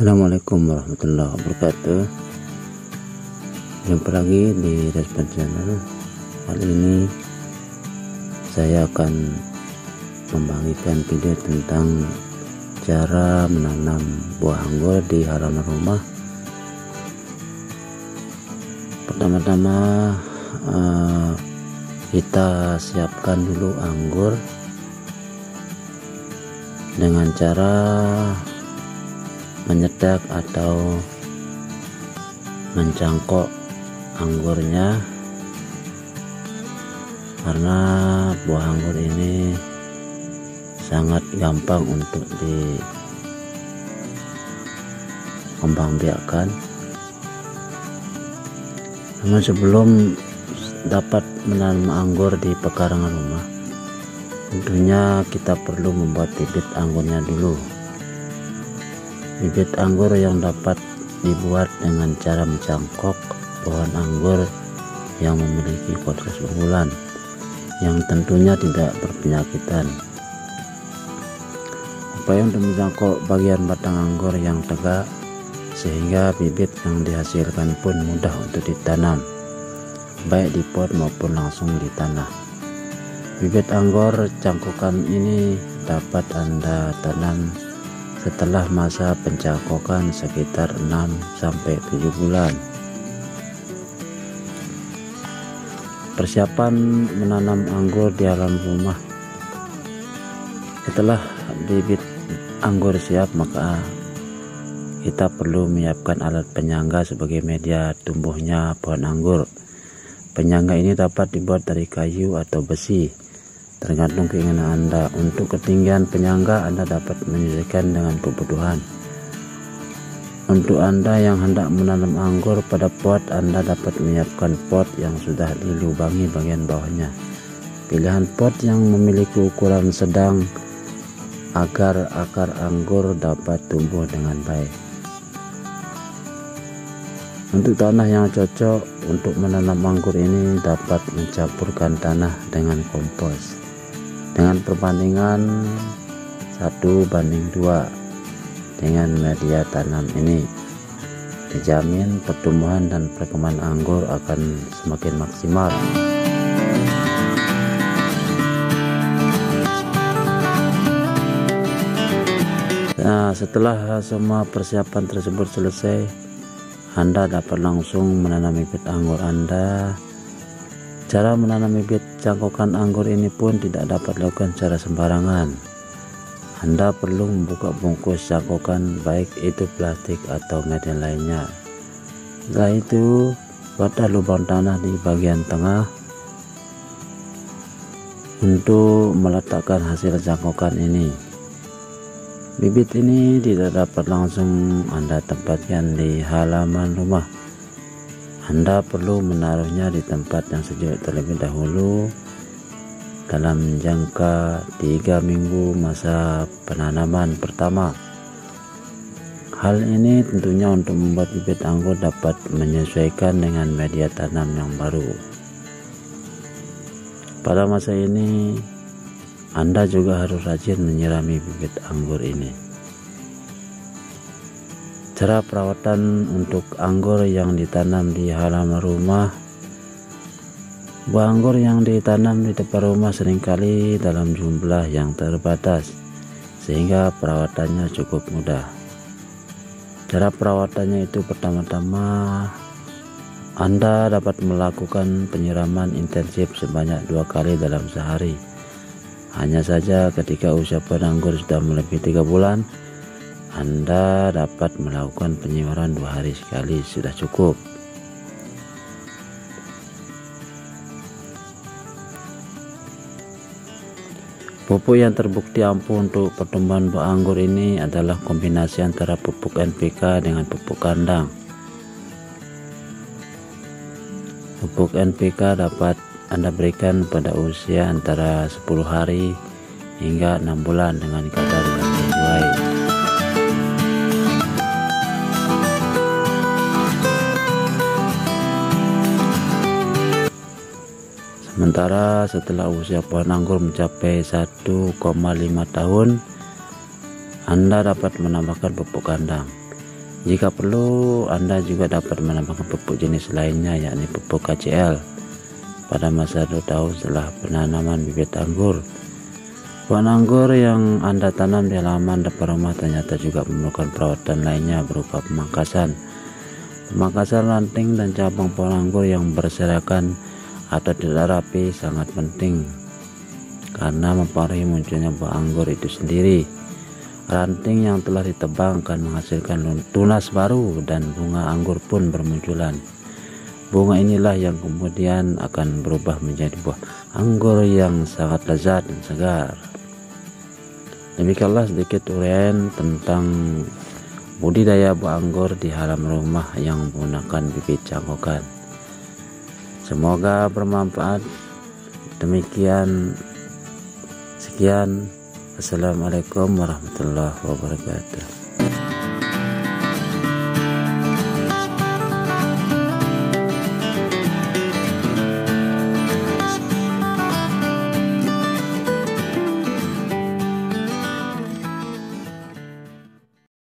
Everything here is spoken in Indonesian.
Assalamualaikum warahmatullahi wabarakatuh. Jumpa lagi di Respon Channel. Kali ini saya akan membagikan video tentang cara menanam buah anggur di halaman rumah. Pertama-tama kita siapkan dulu anggur dengan cara menyedak atau mencangkok anggurnya, karena buah anggur ini sangat gampang untuk dikembangbiakkan. Namun sebelum dapat menanam anggur di pekarangan rumah, tentunya kita perlu membuat bibit anggurnya dulu. Bibit anggur yang dapat dibuat dengan cara mencangkok pohon anggur yang memiliki kualitas unggulan, yang tentunya tidak berpenyakitan. Upaya untuk mencangkok bagian batang anggur yang tegak sehingga bibit yang dihasilkan pun mudah untuk ditanam, baik di pot maupun langsung di tanah. Bibit anggur cangkokan ini dapat Anda tanam setelah masa pencangkokan sekitar 6-7 bulan. Persiapan menanam anggur di halaman rumah. Setelah bibit anggur siap, maka kita perlu menyiapkan alat penyangga sebagai media tumbuhnya pohon anggur. Penyangga ini dapat dibuat dari kayu atau besi, tergantung keinginan Anda. Untuk ketinggian penyangga Anda dapat menyesuaikan dengan kebutuhan. Untuk Anda yang hendak menanam anggur pada pot, Anda dapat menyiapkan pot yang sudah dilubangi bagian bawahnya. Pilihan pot yang memiliki ukuran sedang agar akar anggur dapat tumbuh dengan baik. Untuk tanah yang cocok untuk menanam anggur ini dapat mencampurkan tanah dengan kompos dengan perbandingan 1:2 dengan media tanam ini. Dijamin pertumbuhan dan perkembangan anggur akan semakin maksimal. Nah, setelah semua persiapan tersebut selesai, Anda dapat langsung menanam bibit anggur Anda. Cara menanam bibit cangkokan anggur ini pun tidak dapat dilakukan secara sembarangan. Anda perlu membuka bungkus cangkokan, baik itu plastik atau media lainnya. Setelah itu, buatlah lubang tanah di bagian tengah untuk meletakkan hasil cangkokan ini. Bibit ini tidak dapat langsung Anda tempatkan di halaman rumah. Anda perlu menaruhnya di tempat yang sejuk terlebih dahulu dalam jangka 3 minggu masa penanaman pertama. Hal ini tentunya untuk membuat bibit anggur dapat menyesuaikan dengan media tanam yang baru. Pada masa ini Anda juga harus rajin menyirami bibit anggur ini. Cara perawatan untuk anggur yang ditanam di halaman rumah. Buah anggur yang ditanam di depan rumah seringkali dalam jumlah yang terbatas, sehingga perawatannya cukup mudah. Cara perawatannya itu, pertama-tama Anda dapat melakukan penyiraman intensif sebanyak 2 kali dalam sehari. Hanya saja ketika usia pohon anggur sudah melebihi 3 bulan, Anda dapat melakukan penyiraman 2 hari sekali, sudah cukup. Pupuk yang terbukti ampuh untuk pertumbuhan buah anggur ini adalah kombinasi antara pupuk NPK dengan pupuk kandang. Pupuk NPK dapat Anda berikan pada usia antara 10 hari hingga 6 bulan dengan kadar yang sesuai. Sementara setelah usia pohon anggur mencapai 1,5 tahun, Anda dapat menambahkan pupuk kandang. Jika perlu, Anda juga dapat menambahkan pupuk jenis lainnya, yakni pupuk KCl pada masa 2 tahun setelah penanaman bibit anggur. Pohon anggur yang Anda tanam di halaman depan rumah ternyata juga memerlukan perawatan lainnya berupa pemangkasan ranting dan cabang pohon anggur yang berserakan atau tidak rapi sangat penting karena mempengaruhi munculnya buah anggur itu sendiri. Ranting yang telah ditebang akan menghasilkan tunas baru dan bunga anggur pun bermunculan. Bunga inilah yang kemudian akan berubah menjadi buah anggur yang sangat lezat dan segar. Demikianlah sedikit uraian tentang budidaya buah anggur di halaman rumah yang menggunakan bibit cangkokan. Semoga bermanfaat. Sekian. Assalamualaikum warahmatullahi wabarakatuh.